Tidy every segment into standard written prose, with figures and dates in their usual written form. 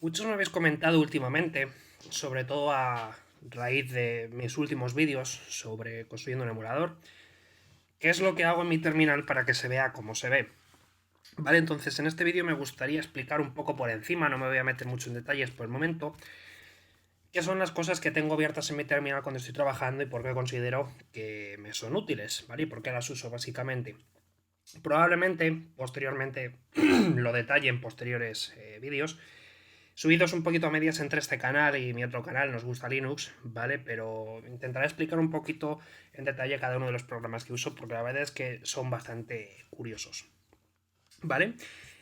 Muchos me habéis comentado últimamente, sobre todo a raíz de mis últimos vídeos sobre construyendo un emulador, qué es lo que hago en mi terminal para que se vea como se ve. Vale, entonces en este vídeo me gustaría explicar un poco por encima, no me voy a meter mucho en detalles por el momento, qué son las cosas que tengo abiertas en mi terminal cuando estoy trabajando y por qué considero que me son útiles, ¿vale? Y por qué las uso básicamente. Probablemente, posteriormente, lo detalle en posteriores vídeos, subidos un poquito a medias entre este canal y mi otro canal, Nos Gusta Linux, ¿vale? Pero intentaré explicar un poquito en detalle cada uno de los programas que uso, porque la verdad es que son bastante curiosos, ¿vale?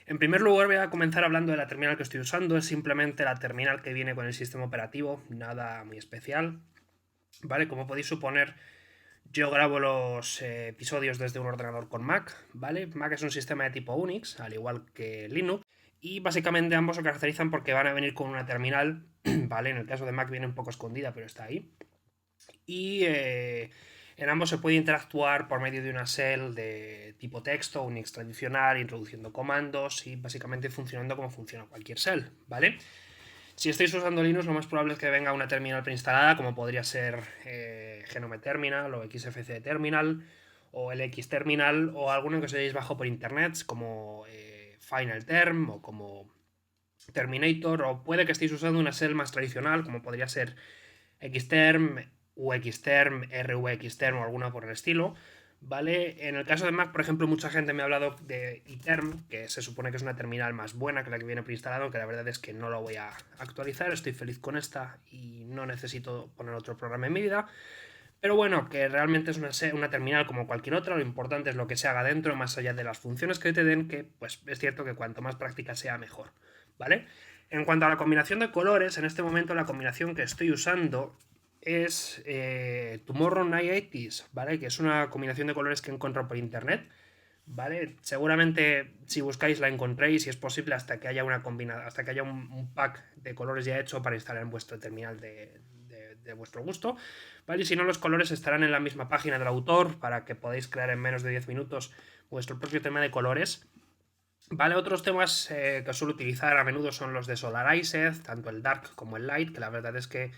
En primer lugar voy a comenzar hablando de la terminal que estoy usando, es simplemente la terminal que viene con el sistema operativo, nada muy especial, ¿vale? Como podéis suponer, yo grabo los episodios desde un ordenador con Mac, ¿vale? Mac es un sistema de tipo Unix, al igual que Linux, y básicamente ambos se caracterizan porque van a venir con una terminal, ¿vale? En el caso de Mac viene un poco escondida, pero está ahí. Y en ambos se puede interactuar por medio de una shell de tipo texto, Unix tradicional, introduciendo comandos y básicamente funcionando como funciona cualquier shell, ¿vale? Si estáis usando Linux, lo más probable es que venga una terminal preinstalada, como podría ser Genome Terminal o XFCE Terminal o LX Terminal o alguno que os hayáis bajo por internet, como Final Term o como Terminator, o puede que estéis usando una shell más tradicional, como podría ser Xterm, UXterm, RVXterm o alguna por el estilo. ¿Vale? En el caso de Mac, por ejemplo, mucha gente me ha hablado de iTerm, que se supone que es una terminal más buena que la que viene preinstalado, que la verdad es que no lo voy a actualizar, estoy feliz con esta y no necesito poner otro programa en mi vida. Pero bueno, que realmente es una terminal como cualquier otra, lo importante es lo que se haga dentro, más allá de las funciones que te den, que pues es cierto que cuanto más práctica sea, mejor, ¿vale? En cuanto a la combinación de colores, en este momento la combinación que estoy usando es Tomorrow Night 80s, ¿vale? Que es una combinación de colores que he encontrado por internet, ¿vale? Seguramente si buscáis la encontréis y es posible hasta que haya hasta que haya un pack de colores ya hecho para instalar en vuestro terminal de vuestro gusto, ¿vale? Y si no, los colores estarán en la misma página del autor para que podáis crear en menos de 10 minutos vuestro propio tema de colores. Vale, otros temas que suelo utilizar a menudo son los de Solarized, tanto el Dark como el Light, que la verdad es que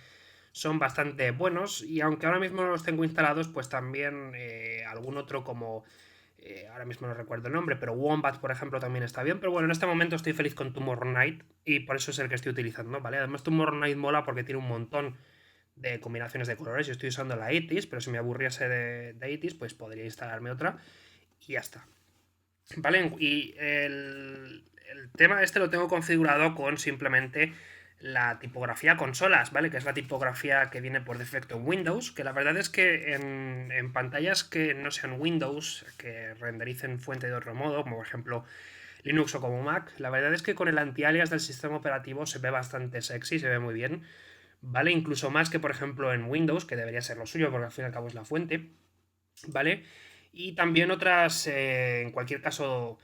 son bastante buenos y aunque ahora mismo no los tengo instalados, pues también algún otro como, ahora mismo no recuerdo el nombre, pero Wombat, por ejemplo, también está bien, pero bueno, en este momento estoy feliz con Tomorrow Night y por eso es el que estoy utilizando, ¿vale? Además Tomorrow Night mola porque tiene un montón de combinaciones de colores, yo estoy usando la 80s, pero si me aburriese de 80s, pues podría instalarme otra y ya está. ¿Vale? Y el tema este lo tengo configurado con simplemente la tipografía consolas, ¿vale? Que es la tipografía que viene por defecto en Windows, que la verdad es que en pantallas que no sean Windows, que rendericen fuente de otro modo, como por ejemplo Linux o como Mac, la verdad es que con el anti-alias del sistema operativo se ve bastante sexy, se ve muy bien, ¿vale? Incluso más que por ejemplo en Windows, que debería ser lo suyo, porque al fin y al cabo es la fuente, ¿vale? Y también otras, en cualquier caso,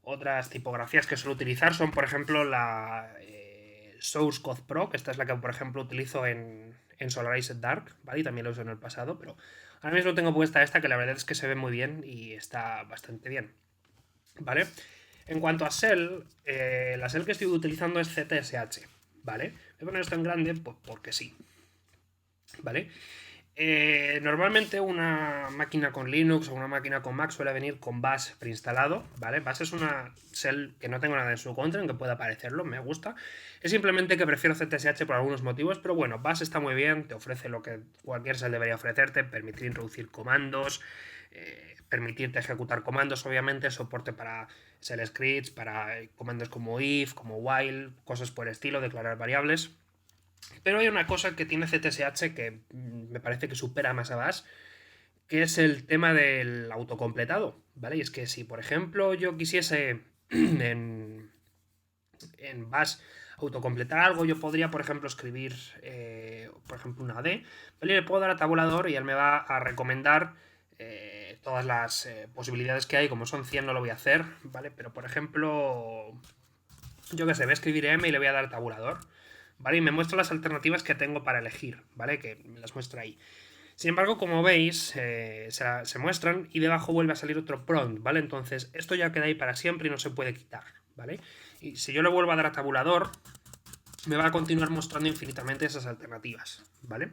otras tipografías que suelo utilizar son, por ejemplo, la Source Code Pro, que esta es la que, por ejemplo, utilizo en Solarized Dark, ¿vale? Y también lo uso en el pasado, pero ahora mismo tengo puesta esta que la verdad es que se ve muy bien y está bastante bien, ¿vale? En cuanto a Shell, la Shell que estoy utilizando es ZSH, ¿vale? Voy a poner esto en grande porque sí, ¿vale? Normalmente una máquina con Linux o una máquina con Mac suele venir con Bash preinstalado, ¿vale? Bash es una shell que no tengo nada en su contra, aunque pueda parecerlo, me gusta. Es simplemente que prefiero ZSH por algunos motivos, pero bueno, Bash está muy bien, te ofrece lo que cualquier shell debería ofrecerte, permitir introducir comandos, permitirte ejecutar comandos, obviamente, soporte para shell scripts, para comandos como if, como while, cosas por el estilo, declarar variables. Pero hay una cosa que tiene ZSH que me parece que supera más a Bash, que es el tema del autocompletado, ¿vale? Y es que si, por ejemplo, yo quisiese en Bash autocompletar algo, yo podría, por ejemplo, escribir, por ejemplo, una D, ¿vale? Y le puedo dar a tabulador y él me va a recomendar todas las posibilidades que hay, como son 100 no lo voy a hacer, ¿vale? Pero, por ejemplo, yo qué sé, voy a escribir M y le voy a dar tabulador, ¿vale? Y me muestra las alternativas que tengo para elegir, ¿vale? Que me las muestra ahí. Sin embargo, como veis, se muestran y debajo vuelve a salir otro prompt, ¿vale? Entonces, esto ya queda ahí para siempre y no se puede quitar, ¿vale? Y si yo le vuelvo a dar a tabulador, me va a continuar mostrando infinitamente esas alternativas, ¿vale?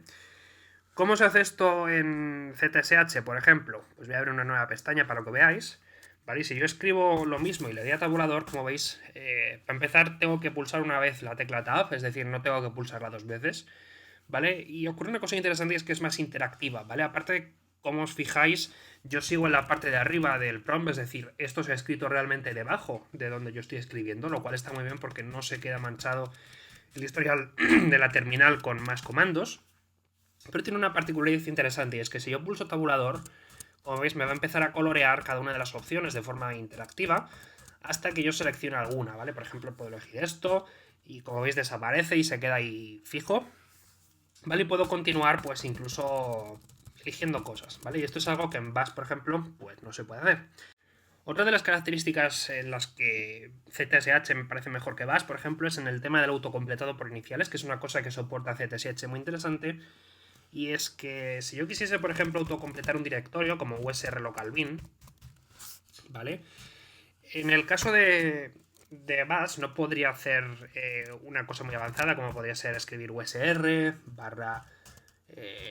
¿Cómo se hace esto en ZSH, por ejemplo? Pues voy a abrir una nueva pestaña para que veáis, ¿vale? Y si yo escribo lo mismo y le doy a tabulador, como veis, para empezar tengo que pulsar una vez la tecla Tab, es decir, no tengo que pulsarla dos veces, ¿vale? Y ocurre una cosa interesante y es que es más interactiva, ¿vale? Aparte, como os fijáis, yo sigo en la parte de arriba del prompt, es decir, esto se ha escrito realmente debajo de donde yo estoy escribiendo, lo cual está muy bien porque no se queda manchado el historial de la terminal con más comandos. Pero tiene una particularidad interesante y es que si yo pulso tabulador, como veis me va a empezar a colorear cada una de las opciones de forma interactiva hasta que yo seleccione alguna, ¿vale? Por ejemplo, puedo elegir esto y como veis desaparece y se queda ahí fijo, ¿vale? Y puedo continuar pues incluso eligiendo cosas, ¿vale? Y esto es algo que en Bash, por ejemplo, pues no se puede hacer. Otra de las características en las que ZSH me parece mejor que Bash, por ejemplo, es en el tema del autocompletado por iniciales, que es una cosa que soporta ZSH muy interesante. Y es que si yo quisiese, por ejemplo, autocompletar un directorio como usr local bin, ¿vale? En el caso de Bash no podría hacer una cosa muy avanzada como podría ser escribir usr barra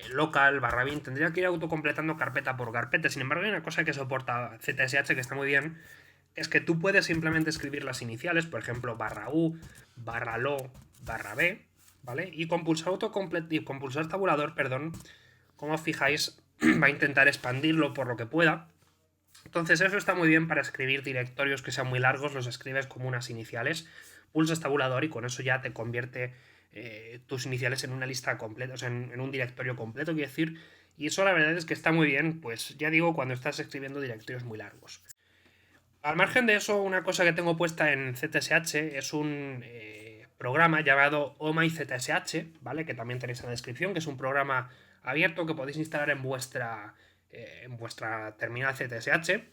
local barra bin. Tendría que ir autocompletando carpeta por carpeta. Sin embargo, hay una cosa que soporta ZSH que está muy bien, es que tú puedes simplemente escribir las iniciales, por ejemplo, barra u, barra lo, barra b, ¿vale? Y con pulsar con pulsar tabulador, perdón, como os fijáis, va a intentar expandirlo por lo que pueda. Entonces eso está muy bien para escribir directorios que sean muy largos, los escribes como unas iniciales, pulsas tabulador y con eso ya te convierte tus iniciales en una lista completa, o sea, en un directorio completo, quiero decir, y eso la verdad es que está muy bien, pues ya digo, cuando estás escribiendo directorios muy largos. Al margen de eso, una cosa que tengo puesta en ZSH es un programa llamado OMyZSH, ¿vale? Que también tenéis en la descripción, que es un programa abierto que podéis instalar en vuestra terminal ZSH,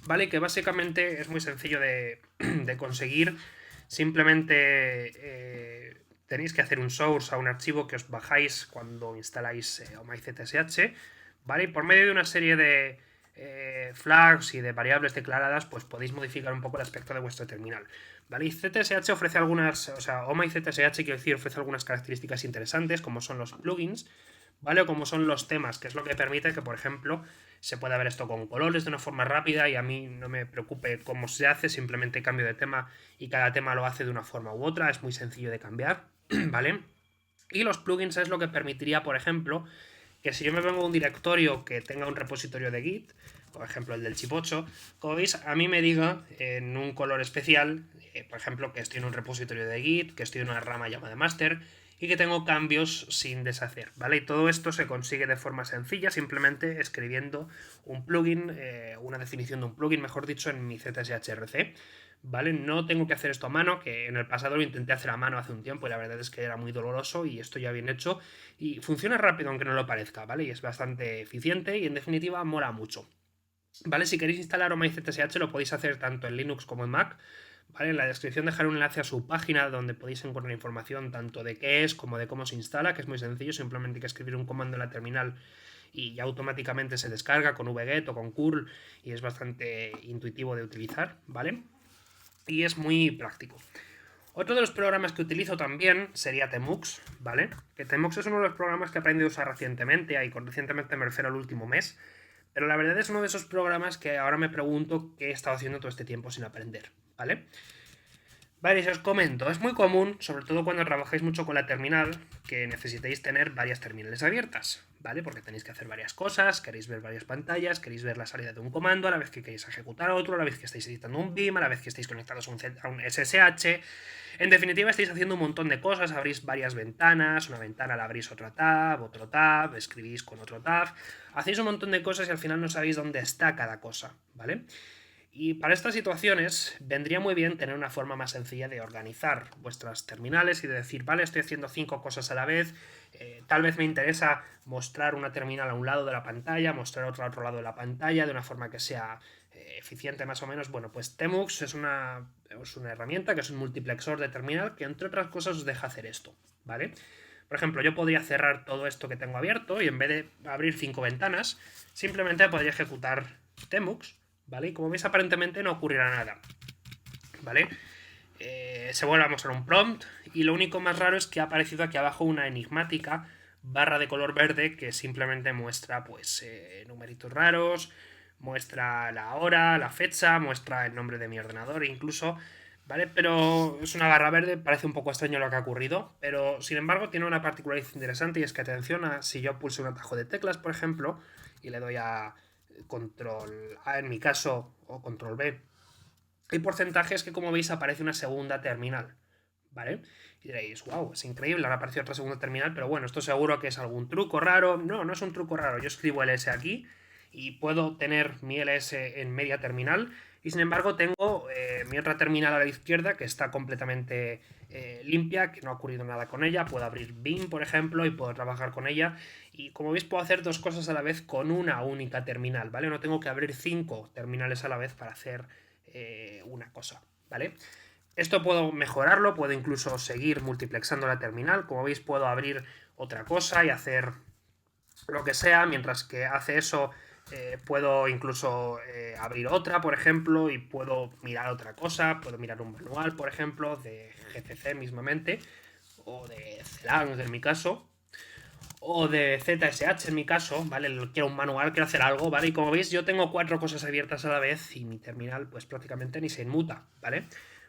¿vale? Que básicamente es muy sencillo de conseguir. Simplemente tenéis que hacer un source a un archivo que os bajáis cuando instaláis OMyZSH, ¿vale? Y por medio de una serie de flags y de variables declaradas, pues podéis modificar un poco el aspecto de vuestro terminal, ¿vale? Y ZSH ofrece algunas, o sea, OMyZSH, quiero decir, ofrece algunas características interesantes, como son los plugins, ¿vale? O como son los temas, que es lo que permite que, por ejemplo, se pueda ver esto con colores de una forma rápida y a mí no me preocupe cómo se hace, simplemente cambio de tema y cada tema lo hace de una forma u otra, es muy sencillo de cambiar, ¿vale? Y los plugins es lo que permitiría, por ejemplo, que si yo me vengo a un directorio que tenga un repositorio de Git, por ejemplo el del chip 8, como veis, a mí me diga en un color especial, por ejemplo, que estoy en un repositorio de Git, que estoy en una rama llamada master y que tengo cambios sin deshacer, ¿vale? Y todo esto se consigue de forma sencilla, simplemente escribiendo un plugin, una definición de un plugin, mejor dicho, en mi ZSHRC, ¿vale? No tengo que hacer esto a mano, que en el pasado lo intenté hacer a mano hace un tiempo y la verdad es que era muy doloroso y esto ya bien hecho y funciona rápido aunque no lo parezca, ¿vale? Y es bastante eficiente y en definitiva mola mucho. ¿Vale? Si queréis instalar OMyZSH lo podéis hacer tanto en Linux como en Mac, ¿vale? En la descripción dejaré un enlace a su página donde podéis encontrar información tanto de qué es como de cómo se instala, que es muy sencillo, simplemente hay que escribir un comando en la terminal y ya automáticamente se descarga con wget o con curl y es bastante intuitivo de utilizar, ¿vale? Y es muy práctico. Otro de los programas que utilizo también sería Tmux, ¿vale? Que Tmux es uno de los programas que he aprendido a usar recientemente, y con recientemente me refiero al último mes, pero la verdad es uno de esos programas que ahora me pregunto qué he estado haciendo todo este tiempo sin aprender, ¿vale? Vale, si os comento, es muy común, sobre todo cuando trabajáis mucho con la terminal, que necesitéis tener varias terminales abiertas, ¿vale? Porque tenéis que hacer varias cosas, queréis ver varias pantallas, queréis ver la salida de un comando, a la vez que queréis ejecutar otro, a la vez que estáis editando un BIM, a la vez que estáis conectados a un SSH. En definitiva, estáis haciendo un montón de cosas, abrís varias ventanas, una ventana la abrís otro tab, escribís con otro tab, hacéis un montón de cosas y al final no sabéis dónde está cada cosa, ¿vale? Y para estas situaciones vendría muy bien tener una forma más sencilla de organizar vuestras terminales y de decir, vale, estoy haciendo 5 cosas a la vez, tal vez me interesa mostrar una terminal a un lado de la pantalla, mostrar otra al otro lado de la pantalla, de una forma que sea eficiente más o menos. Bueno, pues Tmux es una herramienta que es un multiplexor de terminal que entre otras cosas os deja hacer esto, ¿vale? Por ejemplo, yo podría cerrar todo esto que tengo abierto y en vez de abrir 5 ventanas, simplemente podría ejecutar Tmux, ¿vale? Y como veis, aparentemente no ocurrirá nada, ¿vale? se vuelve a mostrar un prompt y lo único más raro es que ha aparecido aquí abajo una enigmática barra de color verde que simplemente muestra pues numeritos raros, muestra la hora, la fecha, muestra el nombre de mi ordenador incluso, ¿vale? Pero es una barra verde, parece un poco extraño lo que ha ocurrido, pero sin embargo tiene una particularidad interesante y es que atención a si yo pulso un atajo de teclas, por ejemplo, y le doy a control A en mi caso o control B, hay porcentajes que como veis aparece una segunda terminal, ¿vale? Y diréis, wow, es increíble, ahora apareció otra segunda terminal, pero bueno, esto seguro que es algún truco raro. No, no es un truco raro, yo escribo ls aquí y puedo tener mi ls en media terminal y sin embargo tengo mi otra terminal a la izquierda que está completamente limpia, que no ha ocurrido nada con ella. Puedo abrir Vim, por ejemplo, y puedo trabajar con ella. Y como veis puedo hacer dos cosas a la vez con una única terminal, ¿vale? No tengo que abrir 5 terminales a la vez para hacer una cosa, ¿vale? Esto puedo mejorarlo, puedo incluso seguir multiplexando la terminal. Como veis puedo abrir otra cosa y hacer lo que sea. Mientras que hace eso puedo incluso abrir otra, por ejemplo, y puedo mirar otra cosa. Puedo mirar un manual, por ejemplo, de GCC mismamente, o de Celang en mi caso, o de ZSH en mi caso, ¿vale? Quiero un manual, quiero hacer algo, ¿vale? Y como veis yo tengo 4 cosas abiertas a la vez y mi terminal pues prácticamente ni se inmuta, ¿vale?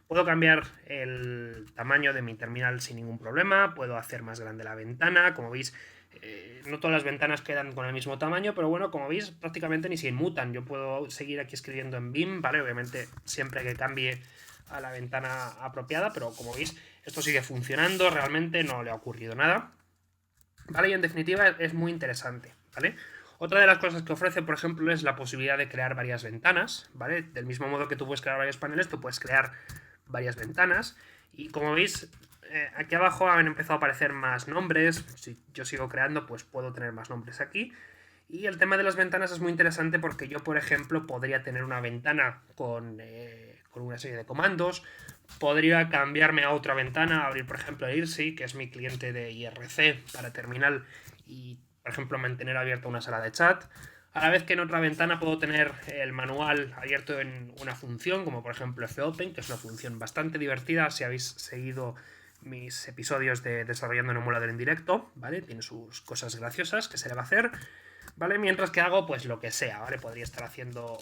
Puedo cambiar el tamaño de mi terminal sin ningún problema, puedo hacer más grande la ventana, como veis no todas las ventanas quedan con el mismo tamaño, pero bueno, como veis prácticamente ni se inmutan. Yo puedo seguir aquí escribiendo en Vim, ¿vale? Obviamente siempre que cambie a la ventana apropiada, pero como veis esto sigue funcionando, realmente no le ha ocurrido nada. ¿Vale? Y en definitiva es muy interesante, ¿vale? Otra de las cosas que ofrece, por ejemplo, es la posibilidad de crear varias ventanas, ¿vale? Del mismo modo que tú puedes crear varios paneles, tú puedes crear varias ventanas. Y como veis, aquí abajo han empezado a aparecer más nombres. Si yo sigo creando, pues puedo tener más nombres aquí. Y el tema de las ventanas es muy interesante porque yo, por ejemplo, podría tener una ventana con una serie de comandos. Podría cambiarme a otra ventana, abrir, por ejemplo, IRC, que es mi cliente de IRC para terminal, y, por ejemplo, mantener abierta una sala de chat. A la vez que en otra ventana puedo tener el manual abierto en una función, como por ejemplo fopen, que es una función bastante divertida si habéis seguido mis episodios de Desarrollando en emulador en directo, ¿vale? Tiene sus cosas graciosas que se le va a hacer, ¿vale? Mientras que hago pues lo que sea, ¿vale? Podría estar haciendo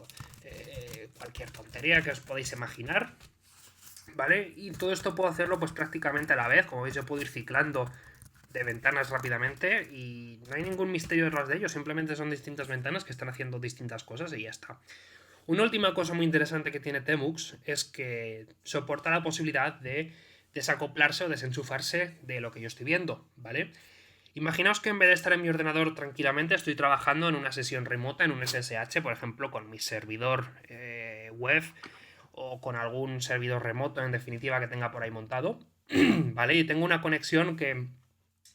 cualquier tontería que os podéis imaginar, ¿vale? Y todo esto puedo hacerlo pues prácticamente a la vez. Como veis yo puedo ir ciclando de ventanas rápidamente y no hay ningún misterio detrás de ello, simplemente son distintas ventanas que están haciendo distintas cosas y ya está. Una última cosa muy interesante que tiene Temux es que soporta la posibilidad de desacoplarse o desenchufarse de lo que yo estoy viendo, ¿vale? Imaginaos que en vez de estar en mi ordenador tranquilamente, estoy trabajando en una sesión remota, en un SSH, por ejemplo, con mi servidor web o con algún servidor remoto, en definitiva, que tenga por ahí montado, ¿vale? Y tengo una conexión que,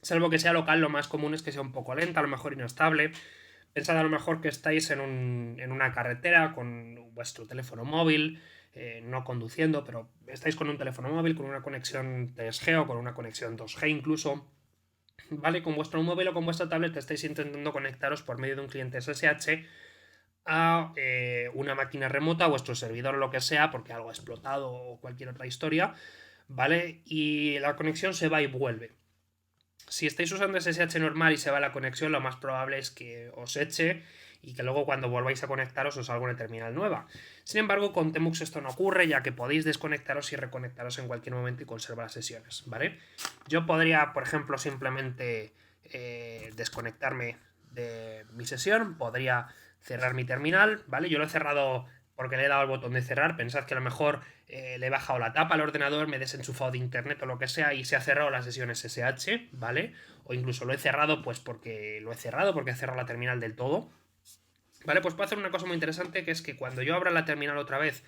salvo que sea local, lo más común es que sea un poco lenta, a lo mejor inestable. Pensad a lo mejor que estáis en una carretera con vuestro teléfono móvil, no conduciendo, pero estáis con un teléfono móvil, con una conexión 3G o con una conexión 2G incluso, ¿vale? Con vuestro móvil o con vuestra tablet estáis intentando conectaros por medio de un cliente SSH a una máquina remota, vuestro servidor o lo que sea, porque algo ha explotado o cualquier otra historia, ¿vale? Y la conexión se va y vuelve. Si estáis usando SSH normal y se va la conexión, lo más probable es que os eche y que luego cuando volváis a conectaros os salga una terminal nueva. Sin embargo, con Temux esto no ocurre, ya que podéis desconectaros y reconectaros en cualquier momento y conservar las sesiones, ¿vale? Yo podría, por ejemplo, simplemente desconectarme de mi sesión, podría cerrar mi terminal, ¿vale? Yo lo he cerrado porque le he dado al botón de cerrar. Pensad que a lo mejor le he bajado la tapa al ordenador, me he desenchufado de internet o lo que sea y se ha cerrado la sesión SSH, ¿vale? O incluso lo he cerrado pues porque lo he cerrado, porque he cerrado la terminal del todo. ¿Vale? Pues puedo hacer una cosa muy interesante, que es que cuando yo abra la terminal otra vez,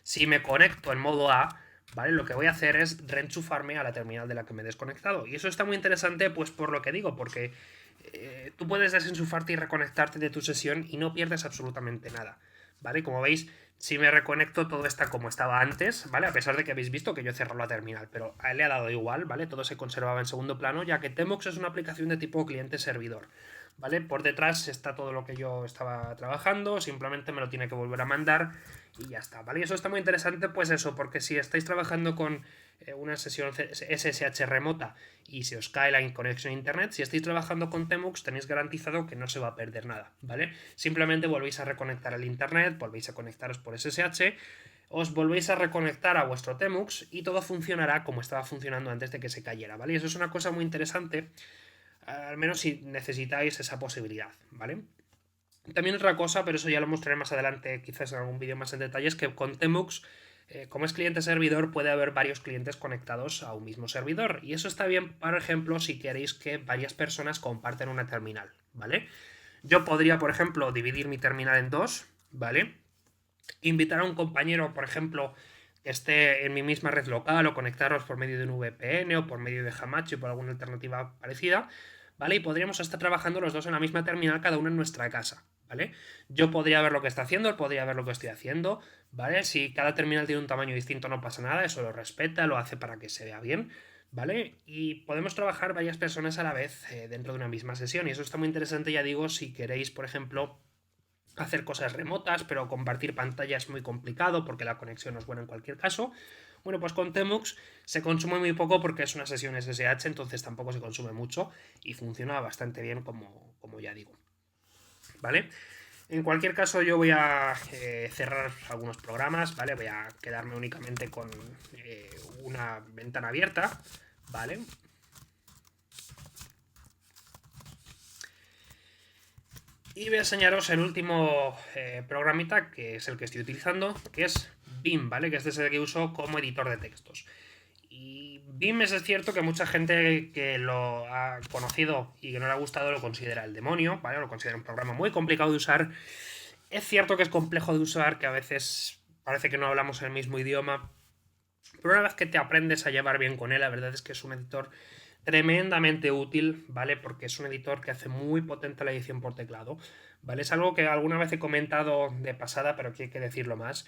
si me conecto en modo A, ¿vale? Lo que voy a hacer es reenchufarme a la terminal de la que me he desconectado. Y eso está muy interesante, pues por lo que digo, porque tú puedes desenchufarte y reconectarte de tu sesión y no pierdes absolutamente nada, ¿vale? Como veis, si me reconecto todo está como estaba antes, ¿vale? A pesar de que habéis visto que yo he cerrado la terminal, pero a él le ha dado igual, ¿vale? Todo se conservaba en segundo plano, ya que Temux es una aplicación de tipo cliente-servidor, ¿vale? Por detrás está todo lo que yo estaba trabajando, simplemente me lo tiene que volver a mandar y ya está, ¿vale? Y eso está muy interesante, pues eso, porque si estáis trabajando con una sesión SSH remota y se os cae la conexión a internet, si estáis trabajando con Temux tenéis garantizado que no se va a perder nada, ¿vale? Simplemente volvéis a reconectar al internet, volvéis a conectaros por SSH, os volvéis a reconectar a vuestro Temux y todo funcionará como estaba funcionando antes de que se cayera, ¿vale? Y eso es una cosa muy interesante, al menos si necesitáis esa posibilidad, ¿vale? También otra cosa, pero eso ya lo mostraré más adelante, quizás en algún vídeo más en detalle, es que con Temux, como es cliente-servidor, puede haber varios clientes conectados a un mismo servidor. Y eso está bien, por ejemplo, si queréis que varias personas comparten una terminal, ¿vale? Yo podría, por ejemplo, dividir mi terminal en dos, ¿vale? Invitar a un compañero, por ejemplo, que esté en mi misma red local o conectarlos por medio de un VPN o por medio de Hamachi o por alguna alternativa parecida, ¿vale? Y podríamos estar trabajando los dos en la misma terminal, cada uno en nuestra casa, ¿vale? Yo podría ver lo que está haciendo, él podría ver lo que estoy haciendo, ¿vale? Si cada terminal tiene un tamaño distinto no pasa nada, eso lo respeta, lo hace para que se vea bien, ¿vale? Y podemos trabajar varias personas a la vez dentro de una misma sesión y eso está muy interesante, ya digo, si queréis, por ejemplo, hacer cosas remotas, pero compartir pantalla es muy complicado porque la conexión no es buena en cualquier caso. Bueno, pues con Temux se consume muy poco porque es una sesión SSH, entonces tampoco se consume mucho y funciona bastante bien como ya digo. ¿Vale? En cualquier caso yo voy a cerrar algunos programas, ¿vale? Voy a quedarme únicamente con una ventana abierta, ¿vale? Y voy a enseñaros el último programita, que es el que estoy utilizando, que es Vim, ¿vale? Que este es el que uso como editor de textos. Y Vim es cierto que mucha gente que lo ha conocido y que no le ha gustado lo considera el demonio, ¿vale? Lo considera un programa muy complicado de usar. Es cierto que es complejo de usar, que a veces parece que no hablamos el mismo idioma. Pero una vez que te aprendes a llevar bien con él, la verdad es que es un editor tremendamente útil, ¿vale? Porque es un editor que hace muy potente la edición por teclado, ¿vale? Es algo que alguna vez he comentado de pasada, pero que hay que decirlo más.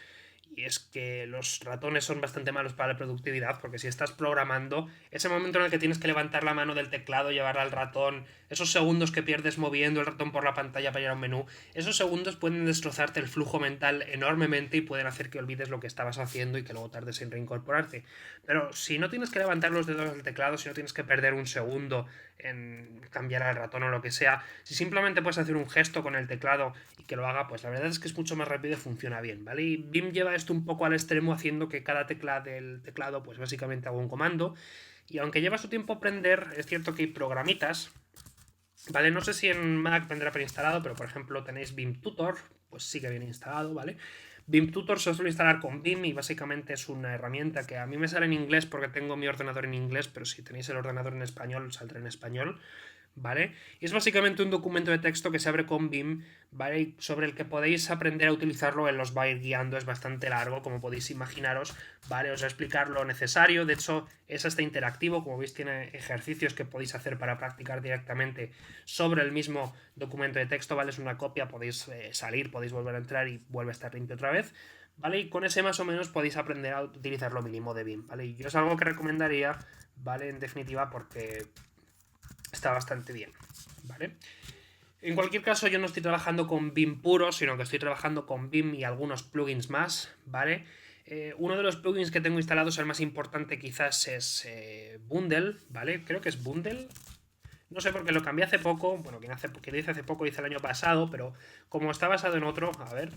Y es que los ratones son bastante malos para la productividad, porque si estás programando, ese momento en el que tienes que levantar la mano del teclado, llevarla al ratón, esos segundos que pierdes moviendo el ratón por la pantalla para ir a un menú, esos segundos pueden destrozarte el flujo mental enormemente y pueden hacer que olvides lo que estabas haciendo y que luego tardes en reincorporarte. Pero si no tienes que levantar los dedos del teclado, si no tienes que perder un segundo en cambiar al ratón o lo que sea, si simplemente puedes hacer un gesto con el teclado y que lo haga, pues la verdad es que es mucho más rápido y funciona bien, ¿vale? Y Vim lleva esto un poco al extremo haciendo que cada tecla del teclado pues básicamente haga un comando. Y aunque lleva su tiempo aprender, es cierto que hay programitas, ¿vale? No sé si en Mac vendrá preinstalado, pero por ejemplo tenéis Vim Tutor, pues sí que viene instalado, ¿vale? Vim Tutor se suele instalar con Vim y básicamente es una herramienta que a mí me sale en inglés porque tengo mi ordenador en inglés, pero si tenéis el ordenador en español, saldrá en español, ¿vale? Y es básicamente un documento de texto que se abre con Vim, ¿vale? Y sobre el que podéis aprender a utilizarlo, él los va a ir guiando, es bastante largo, como podéis imaginaros, ¿vale? Os va a explicar lo necesario, de hecho es hasta interactivo, como veis tiene ejercicios que podéis hacer para practicar directamente sobre el mismo documento de texto, ¿vale? Es una copia, podéis salir, podéis volver a entrar y vuelve a estar limpio otra vez, ¿vale? Y con ese más o menos podéis aprender a utilizar lo mínimo de Vim, ¿vale? Y yo es algo que recomendaría, ¿vale? En definitiva, porque está bastante bien, ¿vale? En cualquier caso, yo no estoy trabajando con Vim puro, sino que estoy trabajando con Vim y algunos plugins más, ¿vale? Uno de los plugins que tengo instalados, el más importante quizás es Bundle, ¿vale? Creo que es Bundle. No sé porque lo cambié hace poco, bueno, quien dice hace poco dice el año pasado, pero como está basado en otro, a ver.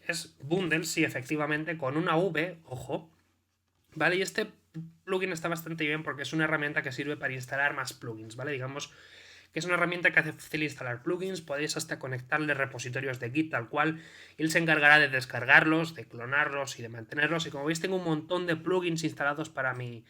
Es Bundle, sí, efectivamente, con una V, ojo, ¿vale? Y este plugin está bastante bien porque es una herramienta que sirve para instalar más plugins, ¿vale? Digamos que es una herramienta que hace fácil instalar plugins, podéis hasta conectarle repositorios de Git tal cual, y él se encargará de descargarlos, de clonarlos y de mantenerlos, y como veis tengo un montón de plugins instalados para mi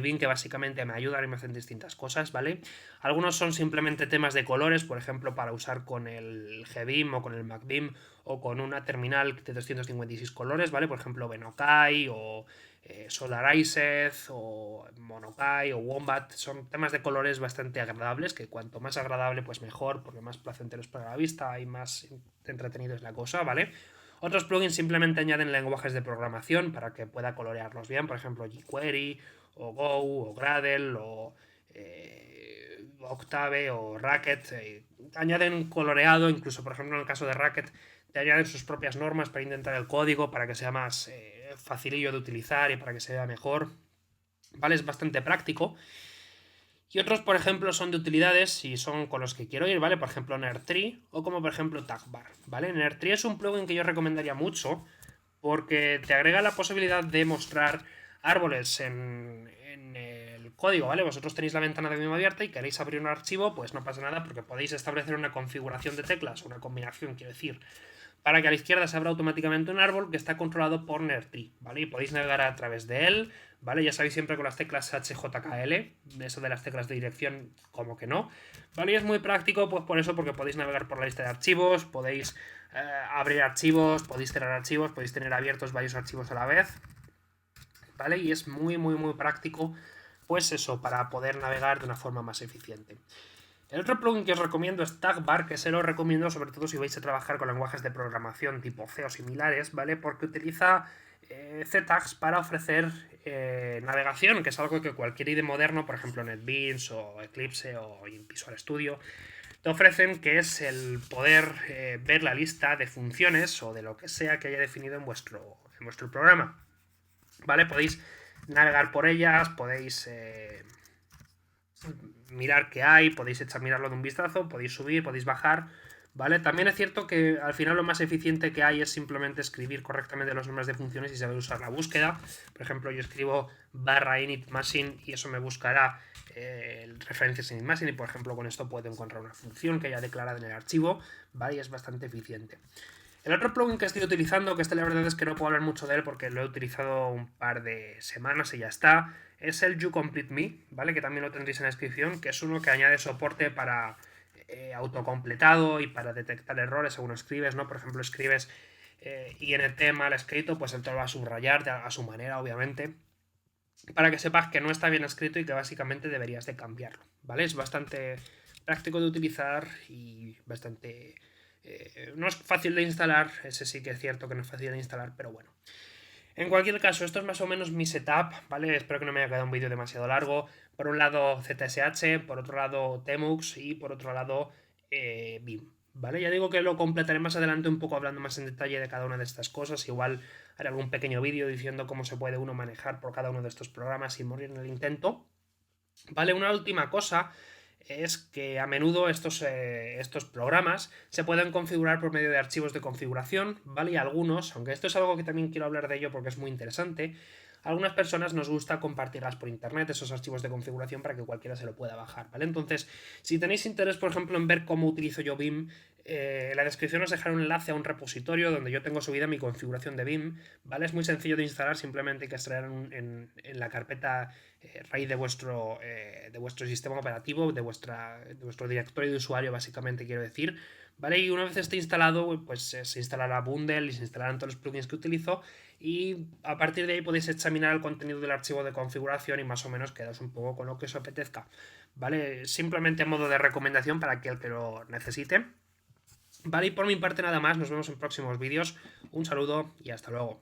Vim que básicamente me ayudan y me hacen distintas cosas, ¿vale? Algunos son simplemente temas de colores, por ejemplo, para usar con el GBIM o con el MacBIM o con una terminal de 256 colores, ¿vale? Por ejemplo, Benokai o Solarized o Monokai o Wombat. Son temas de colores bastante agradables, que cuanto más agradable pues mejor, porque más placenteros para la vista y más entretenido es la cosa, ¿vale? Otros plugins simplemente añaden lenguajes de programación para que pueda colorearlos bien, por ejemplo jQuery, o Go, o Gradle, o Octave, o Racket. Añaden coloreado, incluso por ejemplo en el caso de Racket, te añaden sus propias normas para intentar el código, para que sea más facilillo de utilizar y para que se vea mejor. ¿Vale? Es bastante práctico. Y otros, por ejemplo, son de utilidades y son con los que quiero ir, ¿vale? Por ejemplo, Nerdtree o como por ejemplo Tagbar, ¿vale? Nerdtree es un plugin que yo recomendaría mucho porque te agrega la posibilidad de mostrar árboles en el código, ¿vale? Vosotros tenéis la ventana de Vim abierta y queréis abrir un archivo, pues no pasa nada porque podéis establecer una configuración de teclas, una combinación, quiero decir, para que a la izquierda se abra automáticamente un árbol que está controlado por Nerdtree, ¿vale? Y podéis navegar a través de él, ¿vale? Ya sabéis siempre con las teclas HJKL, eso de las teclas de dirección, como que no, ¿vale? Y es muy práctico, pues por eso, porque podéis navegar por la lista de archivos, podéis abrir archivos, podéis cerrar archivos, podéis tener abiertos varios archivos a la vez, ¿vale? Y es muy, muy, muy práctico, pues eso, para poder navegar de una forma más eficiente. El otro plugin que os recomiendo es Tagbar, que se lo recomiendo sobre todo si vais a trabajar con lenguajes de programación tipo C o similares, ¿vale? Porque utiliza Ctags para ofrecer navegación, que es algo que cualquier IDE moderno, por ejemplo NetBeans o Eclipse o Visual Studio, te ofrecen, que es el poder ver la lista de funciones o de lo que sea que haya definido en vuestro programa, ¿vale? Podéis navegar por ellas, podéis mirar qué hay, podéis mirarlo de un vistazo, podéis subir, podéis bajar, ¿vale? También es cierto que al final lo más eficiente que hay es simplemente escribir correctamente los nombres de funciones y saber usar la búsqueda. Por ejemplo, yo escribo /initmachine y eso me buscará referencias en initmachine y por ejemplo con esto puedo encontrar una función que haya declarada en el archivo, ¿vale? Y es bastante eficiente. El otro plugin que estoy utilizando, que la verdad es que no puedo hablar mucho de él porque lo he utilizado un par de semanas y ya está, es el YouCompleteMe, ¿vale? Que también lo tendréis en la descripción, que es uno que añade soporte para autocompletado y para detectar errores según escribes, ¿no? Por ejemplo, escribes INT mal escrito, pues él te lo va a subrayar a su manera, obviamente, para que sepas que no está bien escrito y que básicamente deberías de cambiarlo, ¿vale? Es bastante práctico de utilizar y bastante... no es fácil de instalar, ese sí que es cierto que no es fácil de instalar, pero bueno. En cualquier caso, esto es más o menos mi setup, ¿vale? Espero que no me haya quedado un vídeo demasiado largo. Por un lado ZSH, por otro lado Temux y por otro lado Vim, ¿vale? Ya digo que lo completaré más adelante un poco hablando más en detalle de cada una de estas cosas. Igual haré algún pequeño vídeo diciendo cómo se puede uno manejar por cada uno de estos programas sin morir en el intento. ¿Vale? Una última cosa es que a menudo estos programas se pueden configurar por medio de archivos de configuración, ¿vale? Y algunos, aunque esto es algo que también quiero hablar de ello porque es muy interesante, a algunas personas nos gusta compartirlas por internet, esos archivos de configuración, para que cualquiera se lo pueda bajar, ¿vale? Entonces, si tenéis interés, por ejemplo, en ver cómo utilizo yo Vim, en la descripción os dejaré un enlace a un repositorio donde yo tengo subida mi configuración de Vim, ¿vale? Es muy sencillo de instalar, simplemente hay que extraer en la carpeta raíz de vuestro sistema operativo, de vuestro directorio de usuario, básicamente quiero decir, ¿vale? Y una vez esté instalado, pues se instalará Bundle y se instalarán todos los plugins que utilizo y a partir de ahí podéis examinar el contenido del archivo de configuración y más o menos quedaros un poco con lo que os apetezca, ¿vale? Simplemente a modo de recomendación para aquel que lo necesite. Vale, y por mi parte nada más, nos vemos en próximos vídeos. Un saludo y hasta luego.